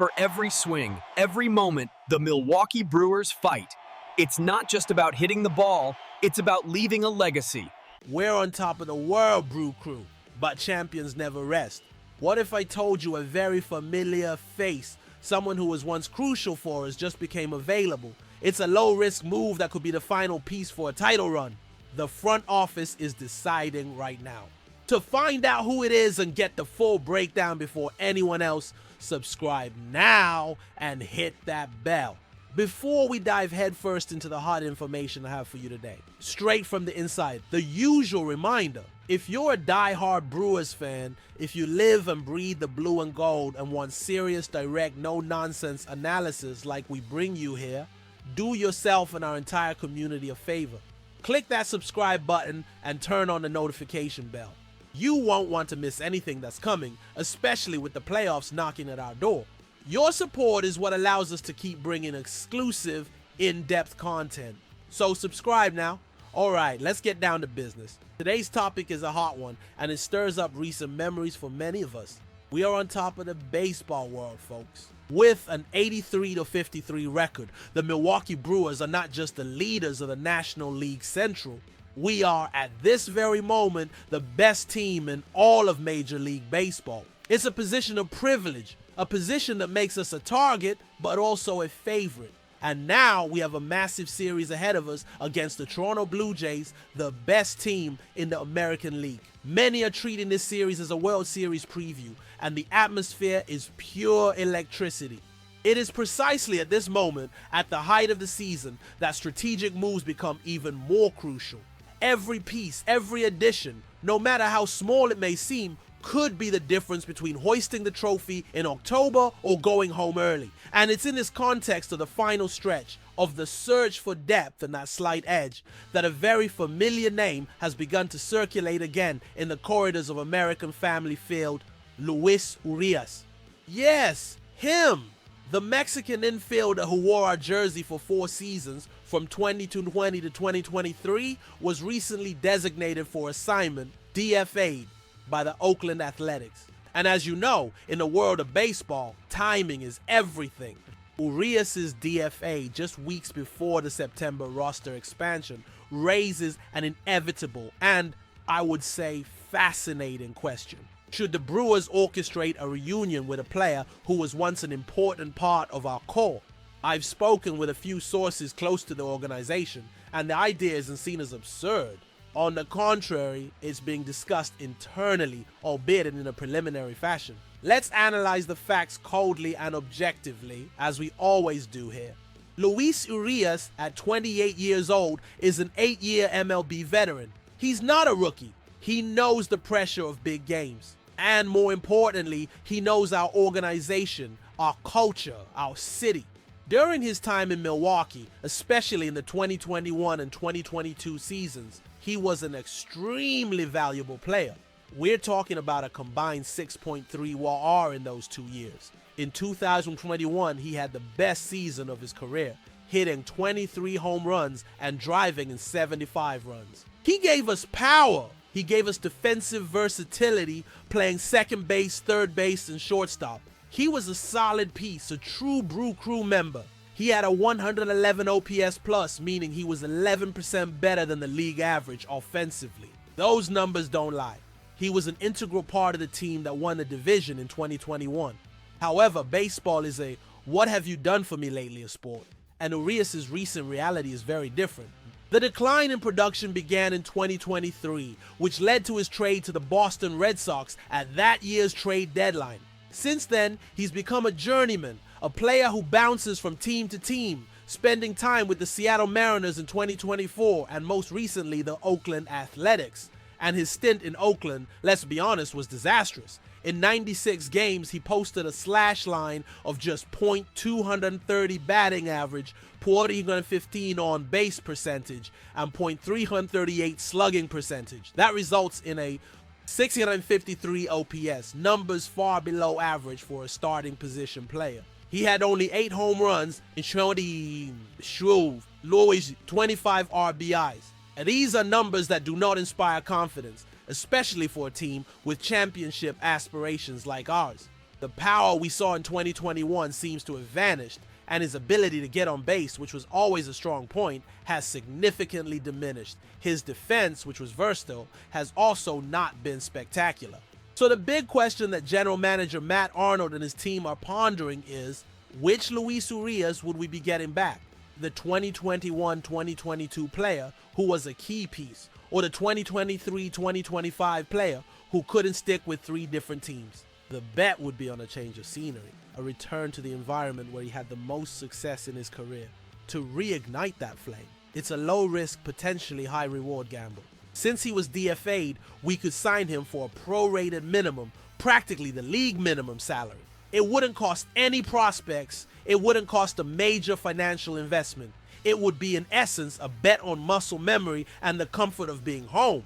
For every swing, every moment, the Milwaukee Brewers fight. It's not just about hitting the ball, it's about leaving a legacy. We're on top of the world, Brew Crew, but champions never rest. What if I told you a very familiar face, someone who was once crucial for us, just became available? It's a low-risk move that could be the final piece for a title run. The front office is deciding right now. To find out who it is and get the full breakdown before anyone else, subscribe now and hit that bell. Before we dive headfirst into the hot information I have for you today, straight from the inside, the usual reminder: if you're a die-hard Brewers fan, if you live and breathe the blue and gold and want serious, direct, no-nonsense analysis like we bring you here, do yourself and our entire community a favor. Click that subscribe button and turn on the notification bell. You won't want to miss anything that's coming, especially with the playoffs knocking at our door. Your support is what allows us to keep bringing exclusive, in-depth content. So subscribe now. Alright, let's get down to business. Today's topic is a hot one, and it stirs up recent memories for many of us. We are on top of the baseball world, folks. With an 83-53 record, the Milwaukee Brewers are not just the leaders of the National League Central. We are, at this very moment, the best team in all of Major League Baseball. It's a position of privilege, a position that makes us a target, but also a favorite. And now we have a massive series ahead of us against the Toronto Blue Jays, the best team in the American League. Many are treating this series as a World Series preview, and the atmosphere is pure electricity. It is precisely at this moment, at the height of the season, that strategic moves become even more crucial. Every piece, every addition, no matter how small it may seem, could be the difference between hoisting the trophy in October or going home early. And it's in this context of the final stretch, of the search for depth and that slight edge, that a very familiar name has begun to circulate again in the corridors of American Family Field: Luis Urías. Yes, him! The Mexican infielder who wore our jersey for 4 seasons, from 2020 to 2023, was recently designated for assignment, DFA'd, by the Oakland Athletics. And as you know, in the world of baseball, timing is everything. Urias' DFA just weeks before the September roster expansion raises an inevitable and, I would say, fascinating question. Should the Brewers orchestrate a reunion with a player who was once an important part of our core? I've spoken with a few sources close to the organization, and the idea isn't seen as absurd. On the contrary, it's being discussed internally, albeit in a preliminary fashion. Let's analyze the facts coldly and objectively, as we always do here. Luis Urias, at 28 years old, is an 8-year MLB veteran. He's not a rookie. He knows the pressure of big games. And more importantly, he knows our organization, our culture, our city. During his time in Milwaukee, especially in the 2021 and 2022 seasons, he was an extremely valuable player. We're talking about a combined 6.3 WAR in those 2 years. In 2021, he had the best season of his career, hitting 23 home runs and driving in 75 runs. He gave us power. He gave us defensive versatility, playing second base, third base, and shortstop. He was a solid piece, a true Brew Crew member. He had a 111 OPS plus, meaning he was 11% better than the league average offensively. Those numbers don't lie. He was an integral part of the team that won the division in 2021. However, baseball is a "what have you done for me lately" sport, and Urias' recent reality is very different. The decline in production began in 2023, which led to his trade to the Boston Red Sox at that year's trade deadline. Since then, he's become a journeyman, a player who bounces from team to team, spending time with the Seattle Mariners in 2024 and most recently the Oakland Athletics. And his stint in Oakland, let's be honest, was disastrous. In 96 games, he posted a slash line of just .230 batting average, .315 on base percentage, and .338 slugging percentage. That results in a 653 OPS, numbers far below average for a starting position player. He had only 8 home runs and 25 RBIs. And these are numbers that do not inspire confidence, especially for a team with championship aspirations like ours. The power we saw in 2021 seems to have vanished, and his ability to get on base, which was always a strong point, has significantly diminished. His defense, which was versatile, has also not been spectacular. So the big question that general manager Matt Arnold and his team are pondering is, which Luis Urias would we be getting back? The 2021-2022 player who was a key piece, or the 2023-2025 player who couldn't stick with 3 different teams? The bet would be on a change of scenery, a return to the environment where he had the most success in his career, to reignite that flame. It's a low-risk, potentially high-reward gamble. Since he was DFA'd, we could sign him for a prorated minimum, practically the league minimum salary. It wouldn't cost any prospects, it wouldn't cost a major financial investment. It would be, in essence, a bet on muscle memory and the comfort of being home.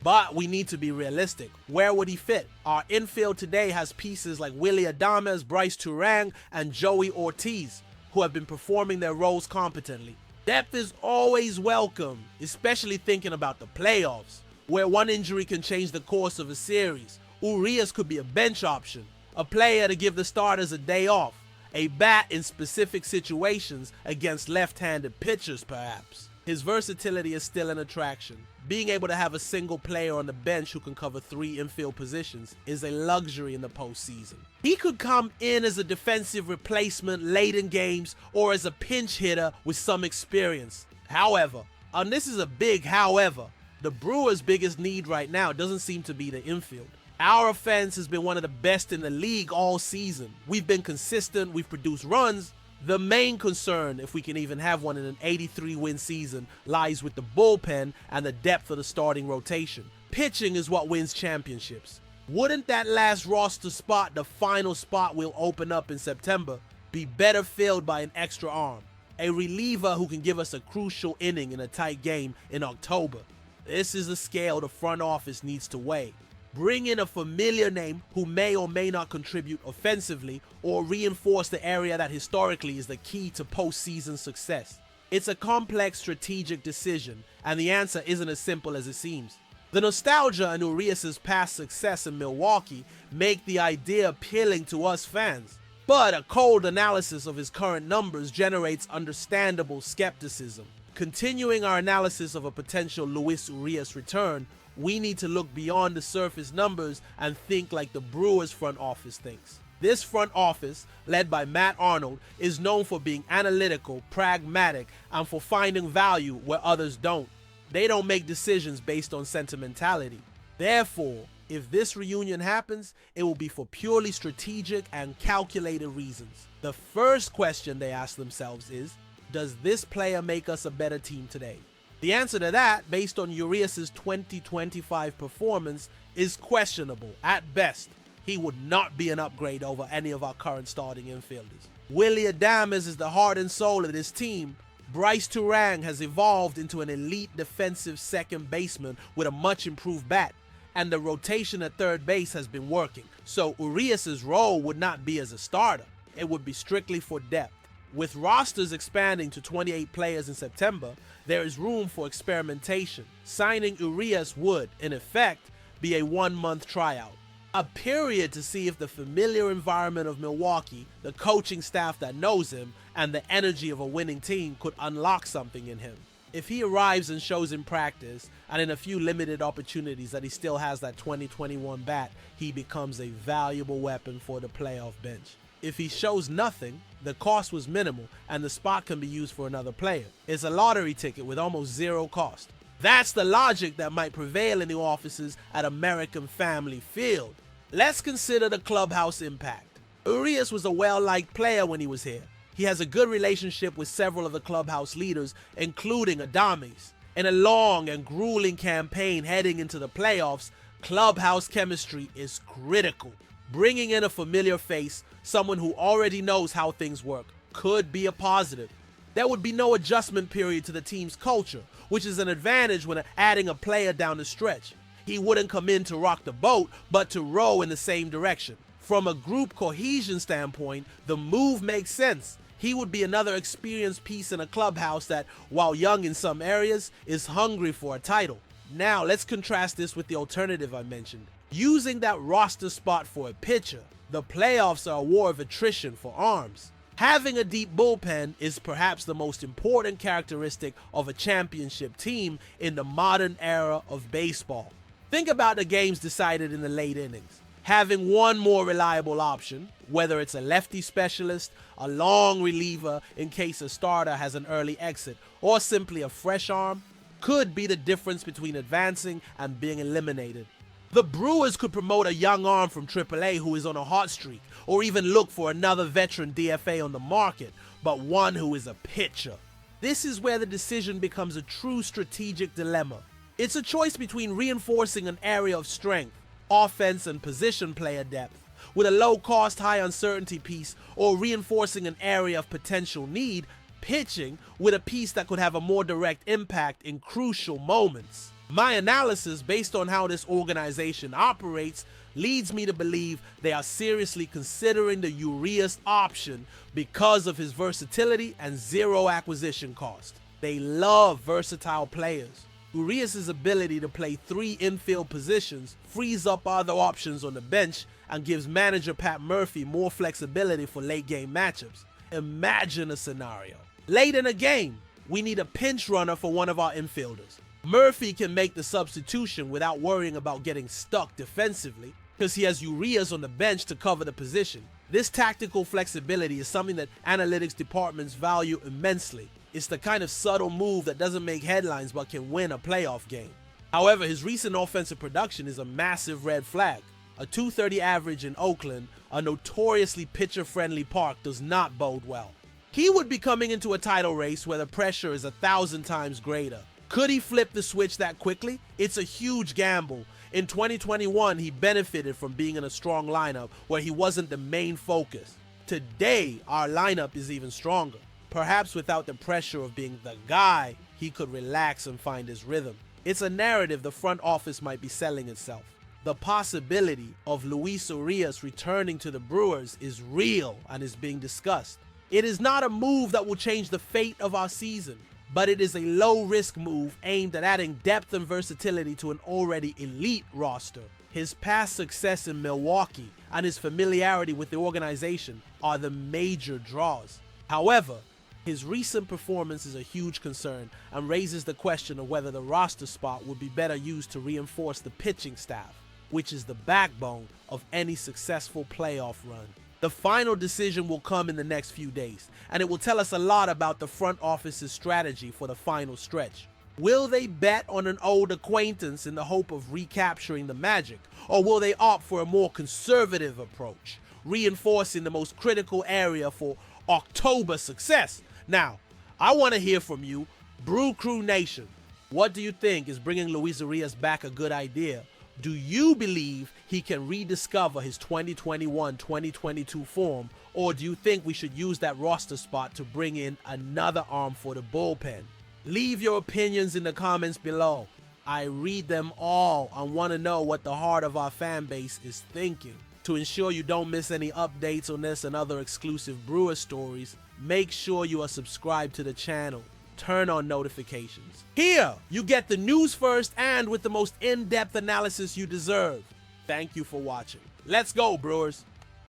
But we need to be realistic. Where would he fit? Our infield today has pieces like Willy Adames, Bryce Turang, and Joey Ortiz, who have been performing their roles competently. Depth is always welcome, especially thinking about the playoffs, where one injury can change the course of a series. Urias could be a bench option, a player to give the starters a day off, a bat in specific situations against left-handed pitchers perhaps. His versatility is still an attraction. Being able to have a single player on the bench who can cover 3 infield positions is a luxury in the postseason. He could come in as a defensive replacement late in games or as a pinch hitter with some experience. However, and this is a big however, the Brewers' biggest need right now doesn't seem to be the infield. Our offense has been one of the best in the league all season. We've been consistent, we've produced runs. The main concern, if we can even have one in an 83-win season, lies with the bullpen and the depth of the starting rotation. Pitching is what wins championships. Wouldn't that last roster spot, the final spot we'll open up in September, be better filled by an extra arm? A reliever who can give us a crucial inning in a tight game in October. This is a scale the front office needs to weigh. Bring in a familiar name who may or may not contribute offensively or reinforce the area that historically is the key to postseason success. It's a complex strategic decision, and the answer isn't as simple as it seems. The nostalgia and Urias' past success in Milwaukee make the idea appealing to us fans, but a cold analysis of his current numbers generates understandable skepticism. Continuing our analysis of a potential Luis Urias return, we need to look beyond the surface numbers and think like the Brewers front office thinks. This front office, led by Matt Arnold, is known for being analytical, pragmatic, and for finding value where others don't. They don't make decisions based on sentimentality. Therefore, if this reunion happens, it will be for purely strategic and calculated reasons. The first question they ask themselves is, does this player make us a better team today? The answer to that, based on Urias' 2025 performance, is questionable at best. He would not be an upgrade over any of our current starting infielders. Willy Adames is the heart and soul of this team. Bryce Turang has evolved into an elite defensive second baseman with a much improved bat, and the rotation at third base has been working. So Urias' role would not be as a starter. It would be strictly for depth. With rosters expanding to 28 players in September, there is room for experimentation. Signing Urias would, in effect, be a 1-month tryout. A period to see if the familiar environment of Milwaukee, the coaching staff that knows him, and the energy of a winning team could unlock something in him. If he arrives and shows in practice, and in a few limited opportunities that he still has that 2021 bat, he becomes a valuable weapon for the playoff bench. If he shows nothing, the cost was minimal and the spot can be used for another player. It's a lottery ticket with almost zero cost. That's the logic that might prevail in the offices at American Family Field. Let's consider the clubhouse impact. Urias was a well-liked player when he was here. He has a good relationship with several of the clubhouse leaders, including Adames. In a long and grueling campaign heading into the playoffs, clubhouse chemistry is critical. Bringing in a familiar face, someone who already knows how things work, could be a positive. There would be no adjustment period to the team's culture, which is an advantage when adding a player down the stretch. He wouldn't come in to rock the boat, but to row in the same direction. From a group cohesion standpoint, the move makes sense. He would be another experienced piece in a clubhouse that, while young in some areas, is hungry for a title. Now, let's contrast this with the alternative I mentioned. Using that roster spot for a pitcher, The playoffs are a war of attrition for arms. Having a deep bullpen is perhaps the most important characteristic of a championship team in the modern era of baseball. Think about the games decided in the late innings. Having one more reliable option, whether it's a lefty specialist, a long reliever in case a starter has an early exit, or simply a fresh arm, could be the difference between advancing and being eliminated. The Brewers could promote a young arm from AAA who is on a hot streak, or even look for another veteran DFA on the market, but one who is a pitcher. This is where the decision becomes a true strategic dilemma. It's a choice between reinforcing an area of strength, offense and position player depth, with a low-cost, high-uncertainty piece, or reinforcing an area of potential need, pitching, with a piece that could have a more direct impact in crucial moments. My analysis, based on how this organization operates, leads me to believe they are seriously considering the Urias option because of his versatility and zero acquisition cost. They love versatile players. Urias' ability to play 3 infield positions frees up other options on the bench and gives manager Pat Murphy more flexibility for late-game matchups. Imagine a scenario. Late in a game, we need a pinch runner for one of our infielders. Murphy can make the substitution without worrying about getting stuck defensively because he has Urias on the bench to cover the position. This tactical flexibility is something that analytics departments value immensely. It's the kind of subtle move that doesn't make headlines but can win a playoff game. However, his recent offensive production is a massive red flag. A .230 average in Oakland, a notoriously pitcher-friendly park, does not bode well. He would be coming into a title race where the pressure is 1,000 times greater. Could he flip the switch that quickly? It's a huge gamble. In 2021, he benefited from being in a strong lineup where he wasn't the main focus. Today, our lineup is even stronger. Perhaps without the pressure of being the guy, he could relax and find his rhythm. It's a narrative the front office might be selling itself. The possibility of Luis Urías returning to the Brewers is real and is being discussed. It is not a move that will change the fate of our season, but it is a low-risk move aimed at adding depth and versatility to an already elite roster. His past success in Milwaukee and his familiarity with the organization are the major draws. However, his recent performance is a huge concern and raises the question of whether the roster spot would be better used to reinforce the pitching staff, which is the backbone of any successful playoff run. The final decision will come in the next few days, and it will tell us a lot about the front office's strategy for the final stretch. Will they bet on an old acquaintance in the hope of recapturing the magic, or will they opt for a more conservative approach, reinforcing the most critical area for October success? Now, I want to hear from you, Brew Crew Nation. What do you think? Is bringing Luis Urías back a good idea? Do you believe he can rediscover his 2021-2022 form, or do you think we should use that roster spot to bring in another arm for the bullpen? Leave your opinions in the comments below. I read them all and want to know what the heart of our fan base is thinking. To ensure you don't miss any updates on this and other exclusive Brewer stories, make sure you are subscribed to the channel. Turn on notifications. Here, you get the news first and with the most in-depth analysis you deserve. Thank you for watching. Let's go, Brewers!